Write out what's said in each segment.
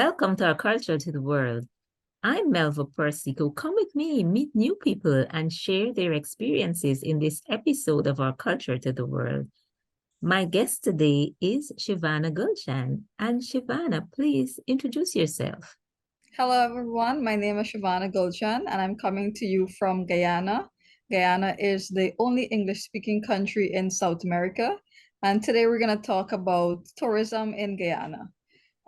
Welcome to Our Culture to the World. I'm Melva Persico. Come with me, meet new people, and share their experiences in this episode of Our Culture to the World. My guest today is Shivana Gulchand. And Shivana, please introduce yourself. Hello, everyone. My name is Shivana Gulchand, and I'm coming to you from Guyana. Guyana is the only English-speaking country in South America, and today we're going to talk about tourism in Guyana.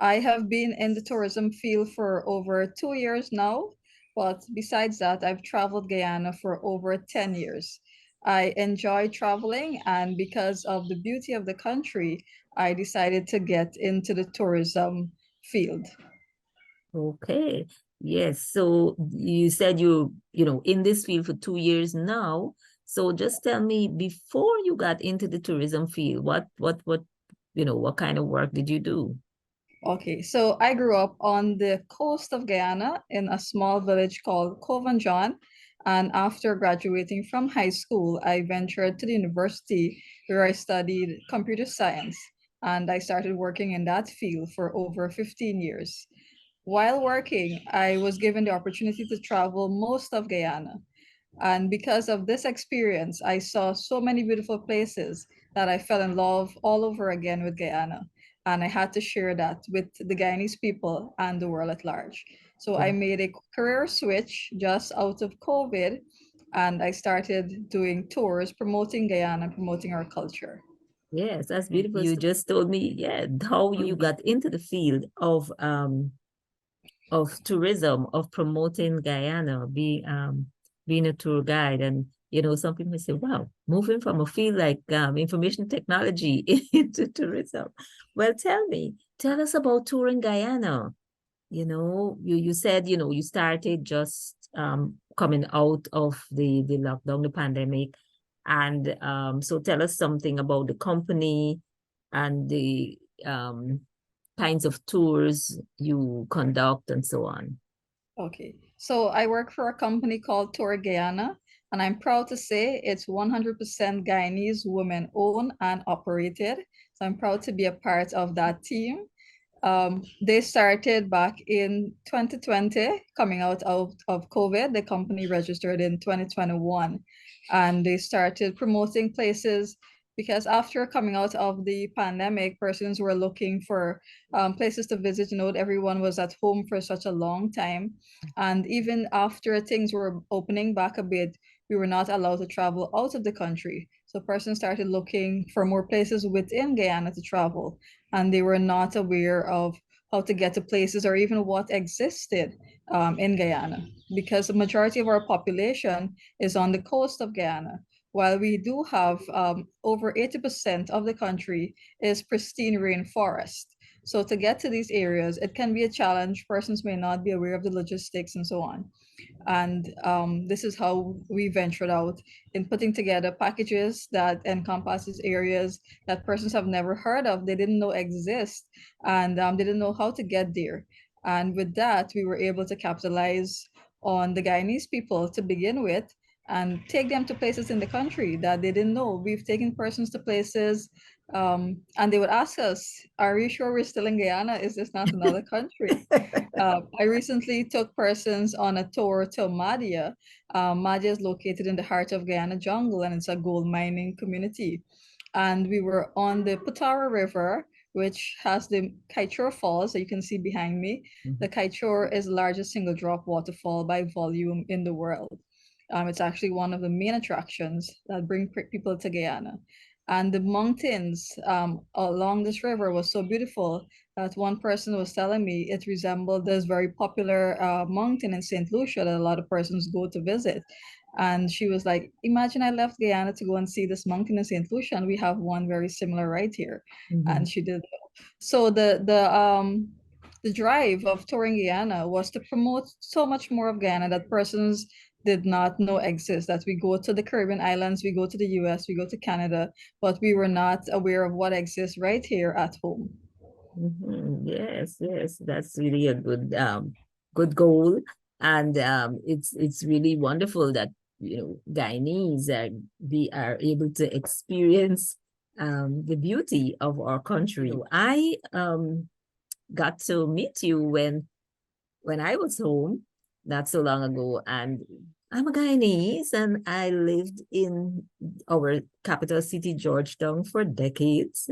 I have been in the tourism field for over 2 years now, but besides that, I've traveled Guyana for over 10 years. I enjoy traveling, and because of the beauty of the country, I decided to get into the tourism field. Okay. Yes. So you said in this field for 2 years now. So just tell me, before you got into the tourism field, what kind of work did you do? Okay, so I grew up on the coast of Guyana in a small village called John. And after graduating from high school, I ventured to the university where I studied computer science. And I started working in that field for over 15 years. While working, I was given the opportunity to travel most of Guyana. And because of this experience, I saw so many beautiful places that I fell in love all over again with Guyana. And I had to share that with the Guyanese people and the world at large. So I made a career switch just out of COVID, and I started doing tours promoting Guyana, promoting our culture. Yes, that's beautiful. You just told me, yeah, how you got into the field of tourism, of promoting Guyana, being a tour guide. And some people say, wow, moving from a field like information technology into tourism. Well, tell us about touring Guyana. You said, you started just coming out of the lockdown, the pandemic. And so tell us something about the company and the kinds of tours you conduct and so on. Okay, so I work for a company called Tour Guyana, and I'm proud to say it's 100% Guyanese women owned and operated. So I'm proud to be a part of that team. They started back in 2020, coming out of COVID. The company registered in 2021, and they started promoting places because after coming out of the pandemic, persons were looking for places to visit. Everyone was at home for such a long time. And even after things were opening back a bit, we were not allowed to travel out of the country. So persons started looking for more places within Guyana to travel, and they were not aware of how to get to places or even what existed in Guyana, because the majority of our population is on the coast of Guyana. While we do have over 80% of the country is pristine rainforest. So to get to these areas, it can be a challenge. Persons may not be aware of the logistics and so on. And this is how we ventured out in putting together packages that encompasses areas that persons have never heard of, they didn't know exist, and they didn't know how to get there. And with that, we were able to capitalize on the Guyanese people to begin with and take them to places in the country that they didn't know. We've taken persons to places, and they would ask us, "Are you sure we're still in Guyana? Is this not another country?" I recently took persons on a tour to Madia. Madia is located in the heart of Guyana jungle, and it's a gold mining community. And we were on the Putara River, which has the Kaichor Falls that you can see behind me. The Kaichor is the largest single drop waterfall by volume in the world. It's actually one of the main attractions that bring people to Guyana. And the mountains along this river was so beautiful that one person was telling me it resembled this very popular mountain in St. Lucia that a lot of persons go to visit. And she was like, imagine I left Guyana to go and see this mountain in St. Lucia, and we have one very similar right here. And she did. So the drive of touring Guyana was to promote so much more of Guyana that persons did not know exists. That we go to the Caribbean islands, we go to the US, we go to Canada, but we were not aware of what exists right here at home. Yes, yes, that's really a good goal. And it's really wonderful that Guyanese we are able to experience the beauty of our country. I got to meet you when I was home not so long ago, and I'm a Guyanese, and I lived in our capital city, Georgetown, for decades.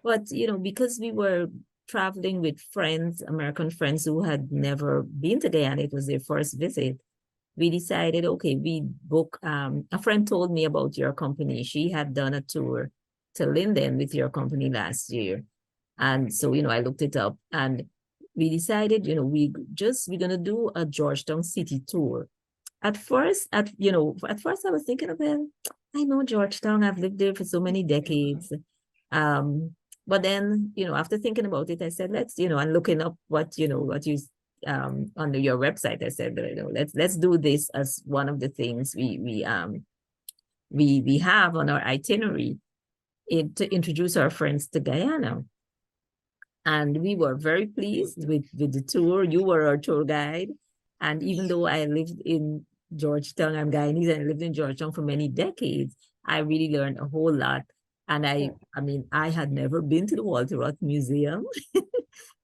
But because we were traveling with friends, American friends who had never been to Guyana, it was their first visit. We decided, okay, we book. A friend told me about your company. She had done a tour to Linden with your company last year. And so, I looked it up, and we decided, we're gonna do a Georgetown city tour. At first I was thinking, well, I know Georgetown, I've lived there for so many decades. Um, but then, after thinking about it, I said, let's, and looking up what you on your website, I said, let's do this as one of the things we have on our itinerary to introduce our friends to Guyana. And we were very pleased with the tour. You were our tour guide. And even though I lived in Georgetown, I'm Guyanese, and I lived in Georgetown for many decades, I really learned a whole lot. And I mean, I had never been to the Walter Roth Museum.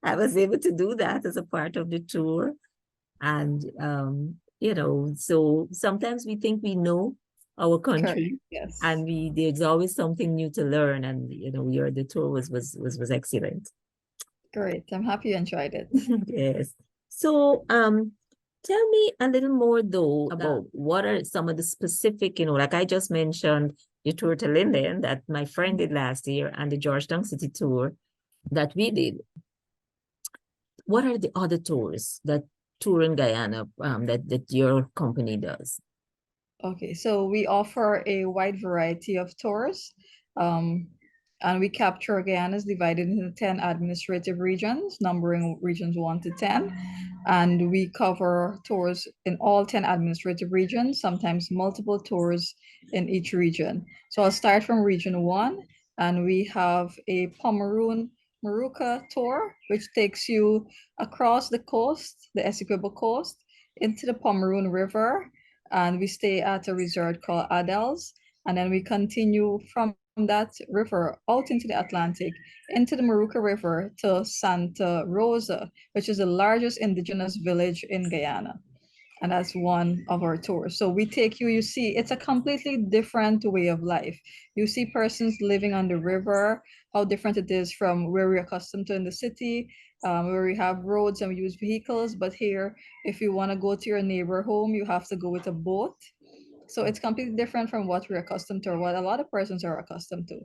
I was able to do that as a part of the tour. And, so sometimes we think we know our Correct. country, Yes. and there's always something new to learn. And, the tour was excellent. Great. I'm happy you enjoyed it. Yes. So, tell me a little more though about what are some of the specific, like I just mentioned, the tour to Linden that my friend did last year, and the Georgetown City tour that we did. What are the other tours that tour in Guyana that your company does? Okay, so we offer a wide variety of tours, um, and we capture Guyana is divided into 10 administrative regions, numbering regions 1 to 10. And we cover tours in all 10 administrative regions, sometimes multiple tours in each region. So I'll start from region 1, and we have a Pomeroon Maruka tour, which takes you across the coast, the Essequibo coast, into the Pomeroon River, and we stay at a resort called Adels, and then we continue from that river out into the Atlantic, into the Maruka River to Santa Rosa, which is the largest indigenous village in Guyana. And that's one of our tours. So we take you, you see, it's a completely different way of life. You see persons living on the river, how different it is from where we're accustomed to in the city, where we have roads and we use vehicles. But here, if you want to go to your neighbor home, you have to go with a boat. So it's completely different from what we're accustomed to, or what a lot of persons are accustomed to.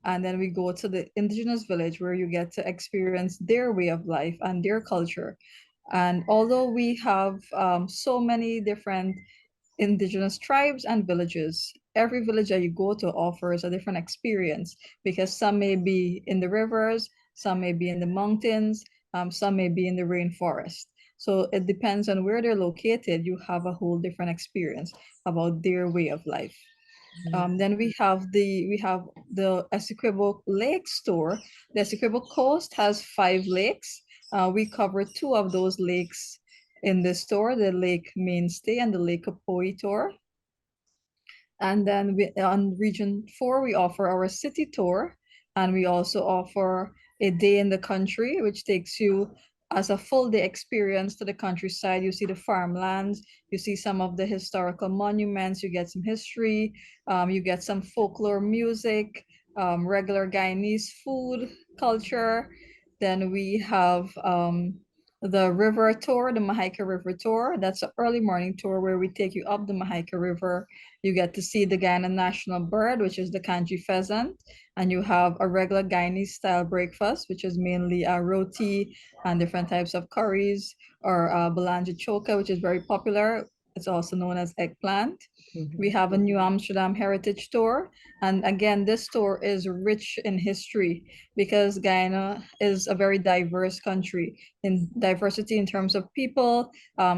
And then we go to the indigenous village where you get to experience their way of life and their culture. And although we have so many different indigenous tribes and villages, every village that you go to offers a different experience, because some may be in the rivers, some may be in the mountains, some may be in the rainforest. So it depends on where they're located. You have a whole different experience about their way of life. Then we have the Essequibo Lake store. The Essequibo Coast has 5 lakes. We cover 2 of those lakes in the store, the Lake Mainstay and the Lake Kapoi tour. And then on Region 4, we offer our city tour, and we also offer a day in the country, which takes you as a full day experience to the countryside. You see the farmlands, you see some of the historical monuments, you get some history, you get some folklore music, regular Guyanese food culture. Then we have the river tour, the Mahaica River tour. That's an early morning tour where we take you up the Mahaica River. You get to see the Guyana national bird, which is the kanji pheasant, and you have a regular Guyanese style breakfast, which is mainly roti and different types of curries, or balanja choka, which is very popular. It's also known as eggplant. We have a New Amsterdam heritage tour, and again, this tour is rich in history because Guyana is a very diverse country in diversity in terms of people,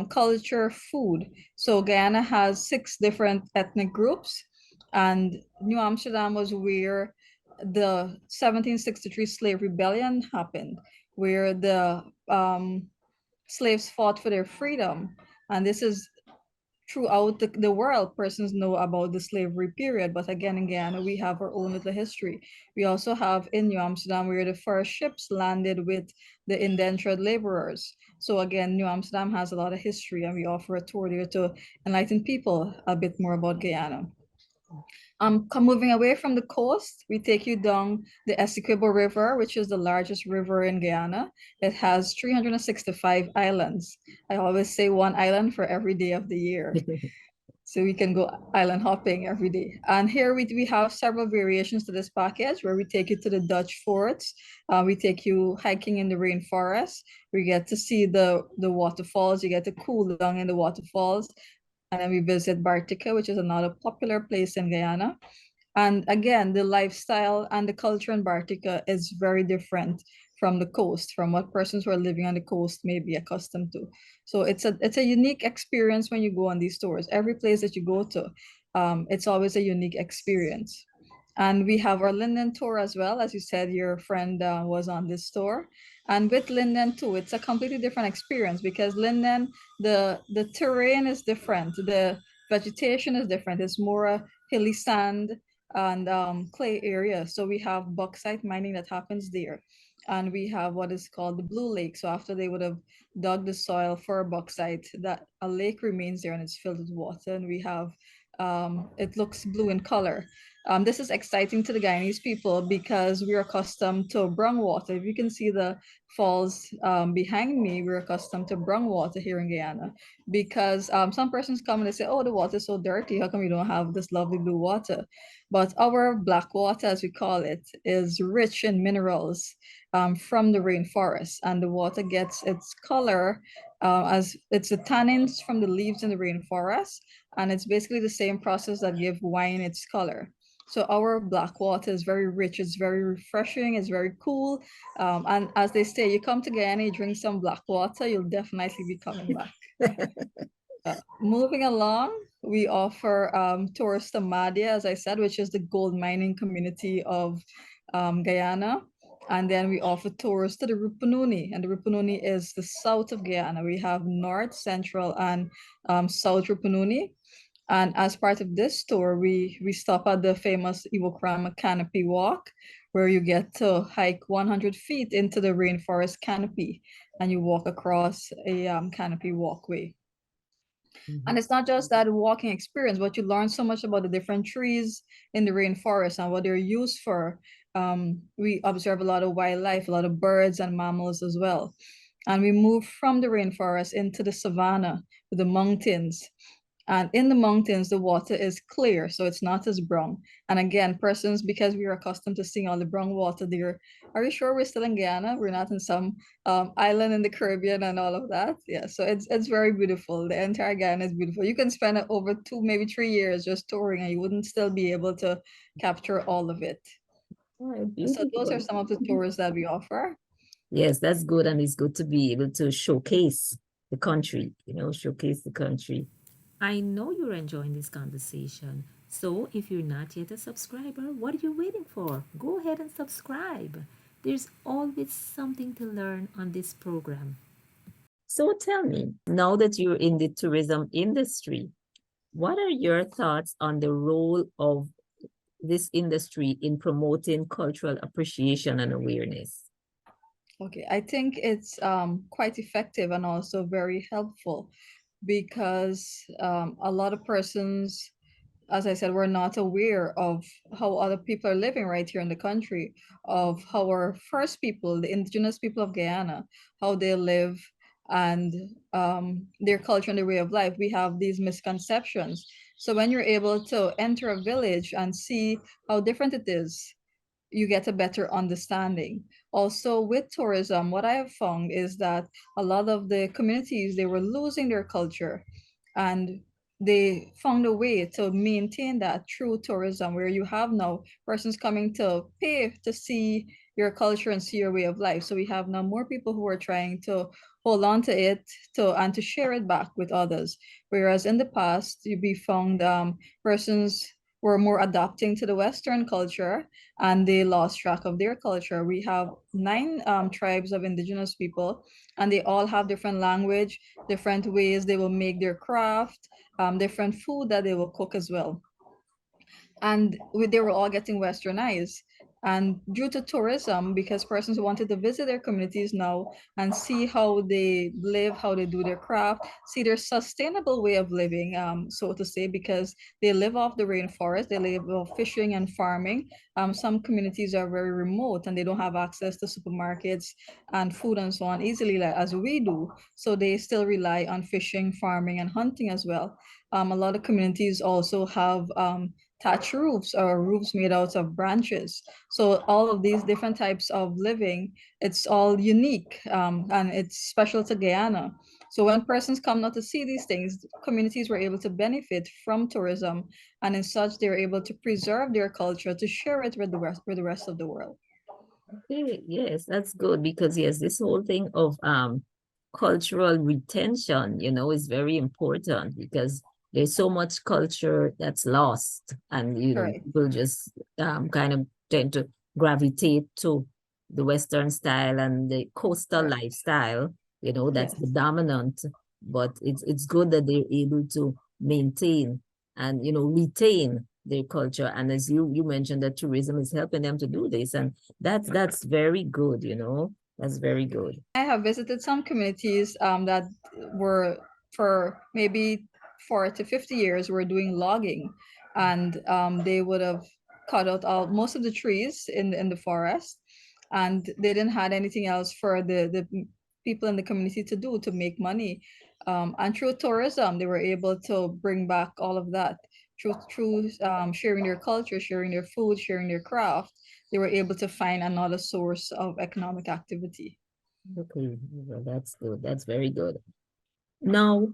culture, food. So Guyana has 6 different ethnic groups, and New Amsterdam was where the 1763 slave rebellion happened, where the slaves fought for their freedom. And this is throughout the world, persons know about the slavery period. But again, in Guyana, we have our own little history. We also have in New Amsterdam where the first ships landed with the indentured laborers. So again, New Amsterdam has a lot of history, and we offer a tour there to enlighten people a bit more about Guyana. Moving away from the coast, we take you down the Essequibo River, which is the largest river in Guyana. It has 365 islands. I always say one island for every day of the year. So we can go island hopping every day. And here we have several variations to this package where we take you to the Dutch forts. We take you hiking in the rainforest. We get to see the waterfalls. You get to cool down in the waterfalls. And then we visit Bartica, which is another popular place in Guyana. And again, the lifestyle and the culture in Bartica is very different from the coast, from what persons who are living on the coast may be accustomed to. So it's a unique experience when you go on these tours. Every place that you go to, it's always a unique experience. And we have our Linden tour as well. As you said, your friend was on this tour. And with Linden too, it's a completely different experience because Linden, the terrain is different. The vegetation is different. It's more a hilly sand and clay area. So we have bauxite mining that happens there. And we have what is called the Blue Lake. So after they would have dug the soil for bauxite, that a lake remains there and it's filled with water. And we have it looks blue in color. This is exciting to the Guyanese people because we're accustomed to brown water. If you can see the falls behind me, we're accustomed to brown water here in Guyana because some persons come and they say, oh, the water is so dirty. How come we don't have this lovely blue water? But our black water, as we call it, is rich in minerals from the rainforest, and the water gets its color as it's the tannins from the leaves in the rainforest, and it's basically the same process that give wine its color. So our black water is very rich, it's very refreshing, it's very cool. And as they say, you come to Guyana, you drink some black water, you'll definitely be coming back. Moving along, we offer tours to Madia, as I said, which is the gold mining community of Guyana. And then we offer tours to the Rupununi, and the Rupununi is the south of Guyana. We have North, Central, and South Rupununi. And as part of this tour, we stop at the famous Iwokrama Canopy Walk, where you get to hike 100 feet into the rainforest canopy, and you walk across a canopy walkway. And it's not just that walking experience, but you learn so much about the different trees in the rainforest and what they're used for. We observe a lot of wildlife, a lot of birds and mammals as well. And we move from the rainforest into the savanna, the mountains. And in the mountains, the water is clear, so it's not as brown. And again, persons, because we are accustomed to seeing all the brown water there, are you sure we're still in Guyana? We're not in some island in the Caribbean and all of that. Yeah, so it's very beautiful. The entire Guyana is beautiful. You can spend over 2, maybe 3 years just touring, and you wouldn't still be able to capture all of it. Oh, So those are beautiful. some of the tours that we offer. Yes, that's good. And it's good to be able to showcase the country, showcase the country. I know you're enjoying this conversation. So if you're not yet a subscriber, what are you waiting for? Go ahead and subscribe. There's always something to learn on this program. So tell me, now that you're in the tourism industry, what are your thoughts on the role of this industry in promoting cultural appreciation and awareness? Okay, I think it's quite effective and also very helpful because a lot of persons, as I said, we're not aware of how other people are living right here in the country, of how our first people, the indigenous people of Guyana, how they live and their culture and their way of life. We have these misconceptions. So when you're able to enter a village and see how different it is, you get a better understanding. Also, with tourism, what I have found is that a lot of the communities, they were losing their culture, and they found a way to maintain that through tourism, where you have now persons coming to pay to see your culture and see your way of life. So we have now more people who are trying to hold on to it and to share it back with others. Whereas in the past, you'd be found persons were more adapting to the Western culture and they lost track of their culture. We have nine tribes of indigenous people, and they all have different language, different ways they will make their craft, different food that they will cook as well, and they were all getting westernized. And due to tourism, because persons wanted to visit their communities now and see how they live, how they do their craft, see their sustainable way of living, so to say, because they live off the rainforest, they live off fishing and farming. Some communities are very remote and they don't have access to supermarkets and food and so on easily like as we do. So they still rely on fishing, farming, and hunting as well. A lot of communities also have thatch roofs or roofs made out of branches. So all of these different types of living, it's all unique, and it's special to Guyana. So when persons come not to see these things, communities were able to benefit from tourism, and in such they were able to preserve their culture to share it with the rest of the world. Okay, yes, that's good because yes, this whole thing of cultural retention, is very important because there's so much culture that's lost, and Correct. people just kind of tend to gravitate to the Western style and the coastal Correct. lifestyle, that's the Yes. dominant, but it's good that they're able to maintain and retain their culture. And as you mentioned that tourism is helping them to do this, and that's very good, That's very good. I have visited some communities that were for maybe 40 to 50 years were doing logging, and they would have cut out all most of the trees in the forest, and they didn't had anything else for the people in the community to do to make money. And through tourism, they were able to bring back all of that through sharing their culture, sharing their food, sharing their craft. They were able to find another source of economic activity. Okay, well, that's good. That's very good. Now,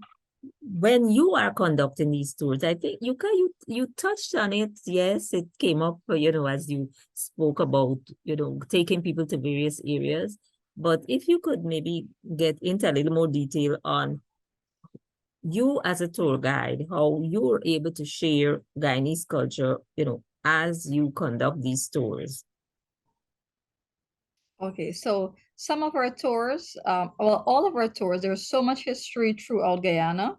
when you are conducting these tours, I think you touched on it. Yes, it came up, as you spoke about, taking people to various areas. But if you could maybe get into a little more detail on you as a tour guide, how you're able to share Guyanese culture, as you conduct these tours. Okay, so some of our tours, well, all of our tours, there's so much history throughout Guyana.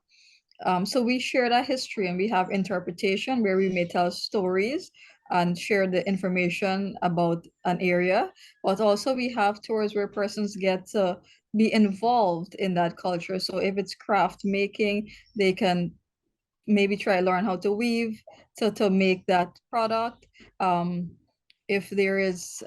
So we share that history and we have interpretation where we may tell stories and share the information about an area. But also we have tours where persons get to be involved in that culture. So if it's craft making, they can maybe try learn how to weave to make that product. If there is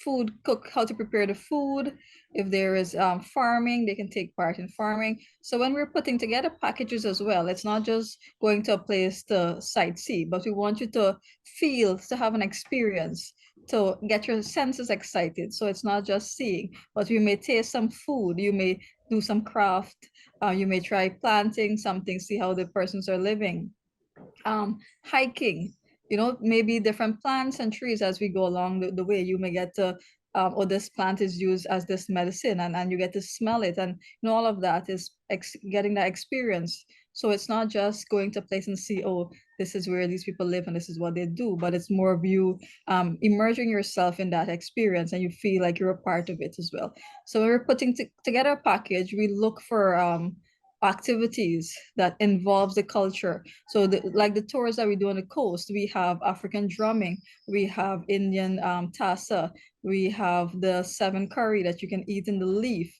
food, cook how to prepare the food. If there is farming, they can take part in farming. So when we're putting together packages as well, it's not just going to a place to sightsee, but we want you to feel, to have an experience, to get your senses excited. So it's not just seeing, but you may taste some food, you may do some craft, you may try planting something, see how the persons are living. Hiking, maybe different plants and trees as we go along the way. You may get to, or this plant is used as this medicine, and you get to smell it. And all of that is getting that experience. So it's not just going to a place and see, oh, this is where these people live and this is what they do, but it's more of you immersing yourself in that experience and you feel like you're a part of it as well. So when we're putting together a package, we look for activities that involves the culture. So like the tours that we do on the coast, we have African drumming, we have Indian tassa, we have the seven curry that you can eat in the leaf.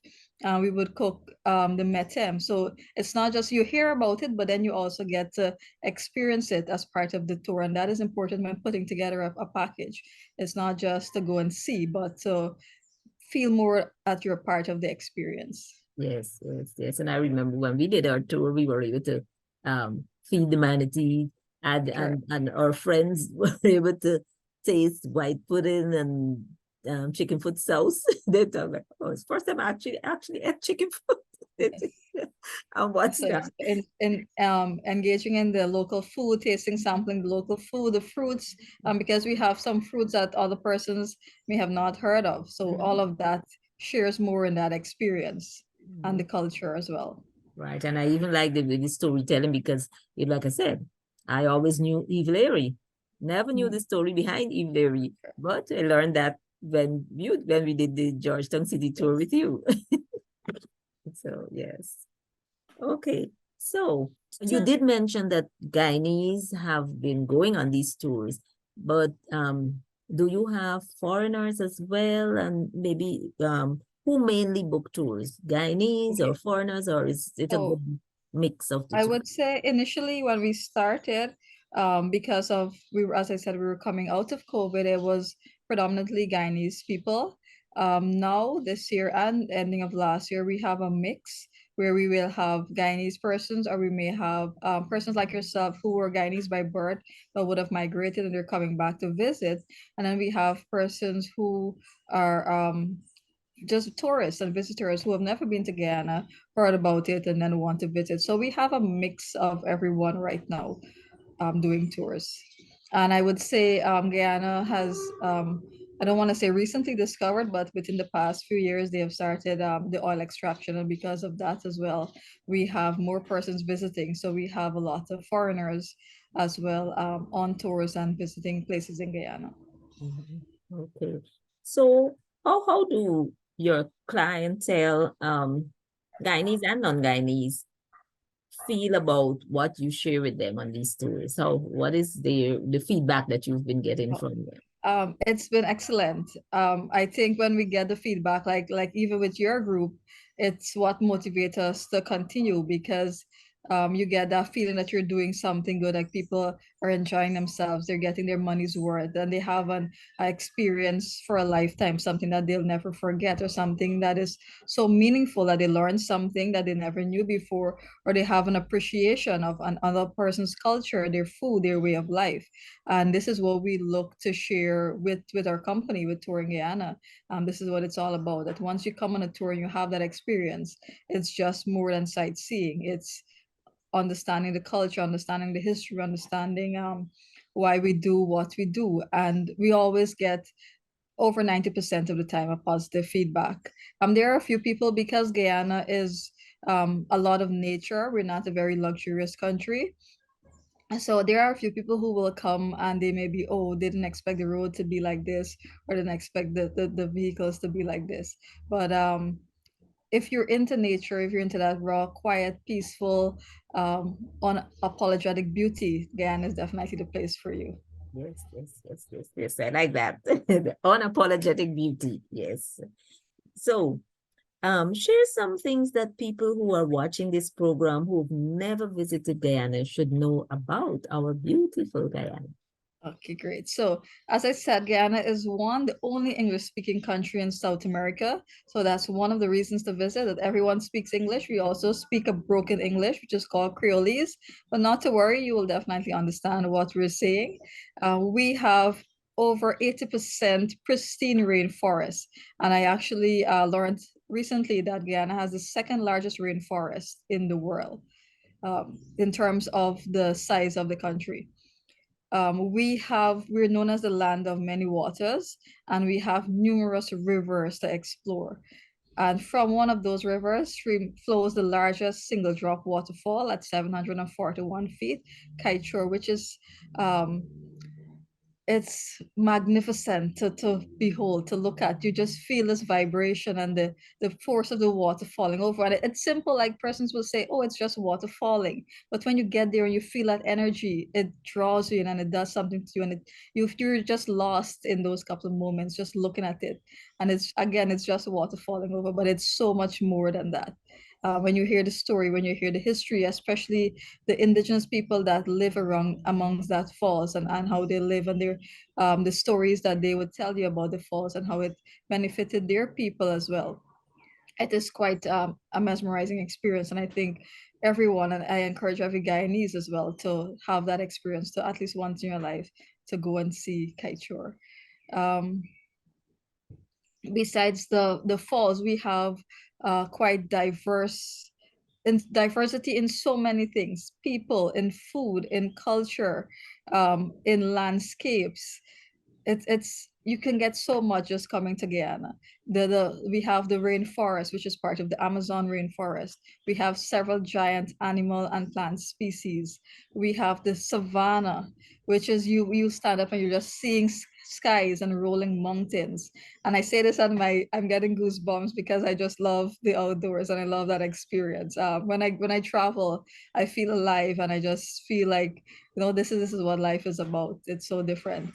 We would cook the metem. So it's not just you hear about it, but then you also get to experience it as part of the tour. And that is important when putting together a package. It's not just to go and see, but to feel more that you're part of the experience. Yes, yes, yes. And I remember when we did our tour, we were able to feed the manatee, and Correct. our friends were able to taste white pudding and chicken foot sauce. They talk like, oh, it's first time I actually ate chicken foot. And what's So that? it's in engaging in the local food, tasting, sampling the local food, the fruits, because we have some fruits that other persons may have not heard of. So all Mhm. of that shares more in that experience and the Mhm. culture as well. Right. And I even like the storytelling because, like I said, I always knew Eve Leary. Never knew the Mm. story behind Eve Leary, but I learned that when we did the Georgetown City tour Yes. with you. So yes. Okay. So you did mention that Guyanese have been going on these tours, but do you have foreigners as well? And maybe who mainly book tours? Guyanese or Okay. foreigners, or is it a So good mix of the I two? would say initially when we started, because of we were, as I said, we were coming out of COVID, it was predominantly Guyanese people. Now this year and ending of last year, we have a mix where we will have Guyanese persons, or we may have persons like yourself who were Guyanese by birth but would have migrated and they're coming back to visit. And then we have persons who are just tourists and visitors who have never been to Guyana, heard about it, and then want to visit. So we have a mix of everyone right now doing tours. And I would say Guyana has, I don't want to say recently discovered, but within the past few years, they have started the oil extraction. And because of that as well, we have more persons visiting. So we have a lot of foreigners as well on tours and visiting places in Guyana. Mhm. Okay. So how do your clientele, Guyanese and non-Guyanese, feel about what you share with them on these tours? What is the feedback that you've been getting from them? It's been excellent. I think when we get the feedback, like even with your group, it's what motivates us to continue because you get that feeling that you're doing something good, like people are enjoying themselves, they're getting their money's worth, and they have an experience for a lifetime, something that they'll never forget, or something that is so meaningful that they learn something that they never knew before, or they have an appreciation of another person's culture, their food, their way of life. And this is what we look to share with our company, with Touring Guyana. This is what it's all about, that once you come on a tour and you have that experience, it's just more than sightseeing. It's understanding the culture, understanding the history, understanding why we do what we do. And we always get over 90% of the time a positive feedback. There are a few people, because Guyana is a lot of nature. We're not a very luxurious country. So there are a few people who will come and they may be, oh, they didn't expect the road to be like this, or didn't expect the vehicles to be like this. But if you're into nature, if you're into that raw, quiet, peaceful, unapologetic beauty, Guyana is definitely the place for you. Yes, yes, yes, yes, yes. I like that. The unapologetic beauty. Yes. So, share some things that people who are watching this program who've never visited Guyana should know about our beautiful Guyana. Okay, great. So, as I said, Guyana is the only English-speaking country in South America. So that's one of the reasons to visit, that everyone speaks English. We also speak a broken English, which is called Creolese. But not to worry, you will definitely understand what we're saying. We have over 80% pristine rainforest. And I actually learned recently that Guyana has the second largest rainforest in the world in terms of the size of the country. We're known as the land of many waters, and we have numerous rivers to explore. And from one of those rivers stream flows the largest single drop waterfall at 741 feet, Kaichor, which is it's magnificent to behold, to look at. You just feel this vibration and the force of the water falling over. And it's simple, like persons will say, oh, it's just water falling. But when you get there and you feel that energy, it draws you in and it does something to you. And you're just lost in those couple of moments, just looking at it. And it's just water falling over, but it's so much more than that. When you hear the story, when you hear the history, especially the indigenous people that live around amongst that falls, and how they live, and the stories that they would tell you about the falls and how it benefited their people as well. It is quite a mesmerizing experience, and I think everyone, and I encourage every Guyanese as well to have that experience, to at least once in your life to go and see Kaichor. Um, Besides the falls, we have quite diverse in diversity in so many things: people, in food, in culture, in landscapes. It's you can get so much just coming to Guyana. We have the rainforest, which is part of the Amazon rainforest. We have several giant animal and plant species. We have the savanna, which is you stand up and you're just seeing skies and rolling mountains. And I say this and I'm getting goosebumps because I just love the outdoors and I love that experience. When I travel, I feel alive and I just feel like, this is what life is about. It's so different.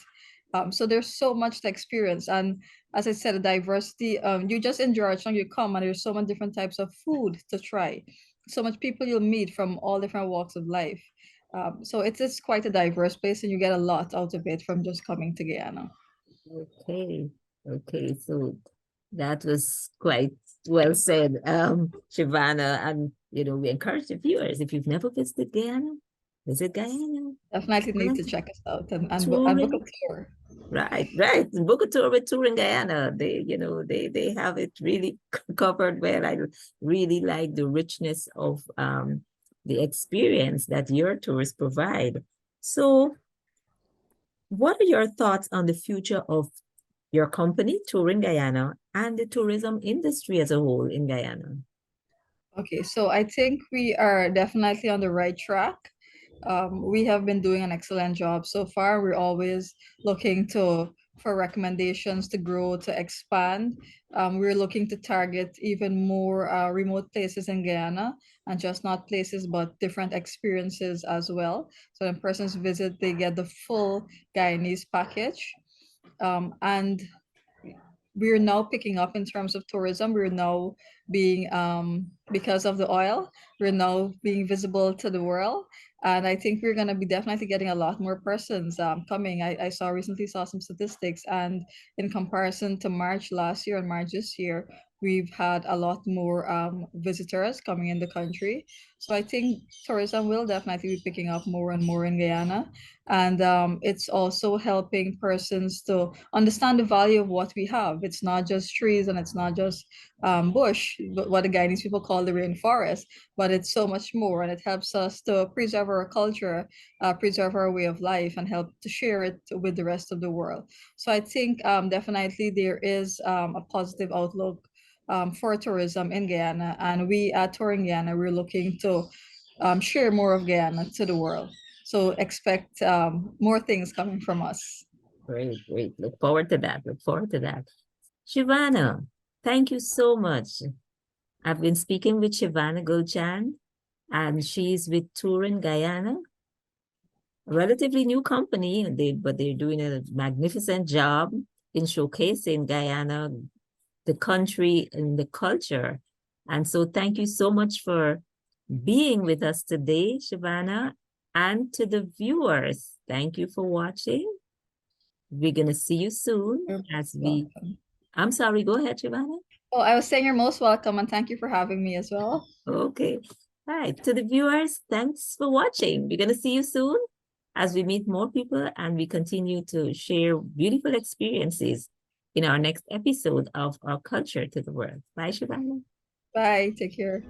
So there's so much to experience. And as I said, the diversity, you just in Georgetown, you come and there's so many different types of food to try. So much people you'll meet from all different walks of life. So it is quite a diverse place and you get a lot out of it from just coming to Guyana. Okay. Okay. So that was quite well said, Shivana. And, we encourage the viewers, if you've never visited Guyana, visit Guyana. Definitely need And to check us out and book a touring. tour. Right, right. Book a tour with Touring Guyana. They have it really covered well. I really like the richness of the experience that your tours provide. So, what are your thoughts on the future of your company, Touring Guyana, and the tourism industry as a whole in Guyana? Okay, so I think we are definitely on the right track. We have been doing an excellent job so far. We're always looking for recommendations to grow, to expand. We're looking to target even more remote places in Guyana, and just not places, but different experiences as well. So when persons visit, they get the full Guyanese package. And we're now picking up in terms of tourism. We're now being because of the oil, we're now being visible to the world. And I think we're gonna be definitely getting a lot more persons coming. I recently saw some statistics, and in comparison to March last year and March this year, we've had a lot more visitors coming in the country. So I think tourism will definitely be picking up more and more in Guyana. And it's also helping persons to understand the value of what we have. It's not just trees and it's not just bush, but what the Guyanese people call the rainforest, but it's so much more. And it helps us to preserve our culture, preserve our way of life, and help to share it with the rest of the world. So I think definitely there is a positive outlook for tourism in Guyana. And we at Touring Guyana, we're looking to share more of Guyana to the world. So expect more things coming from us. Great, great. Look forward to that. Look forward to that. Shivana, thank you so much. I've been speaking with Shivana Gulchand, and she's with Touring Guyana, a relatively new company, but they're doing a magnificent job in showcasing Guyana, the country, and the culture. And so thank you so much for being with us today, Shivana, and to the viewers. Thank you for watching. We're going to see you soon You're as most we, welcome. I'm sorry, go ahead, Shivana. Oh, I was saying you're most welcome and thank you for having me as well. Okay. All right. To the viewers, thanks for watching. We're going to see you soon as we meet more people and we continue to share beautiful experiences in our next episode of Our Culture to the World. Bye, Shivana. Bye. Take care.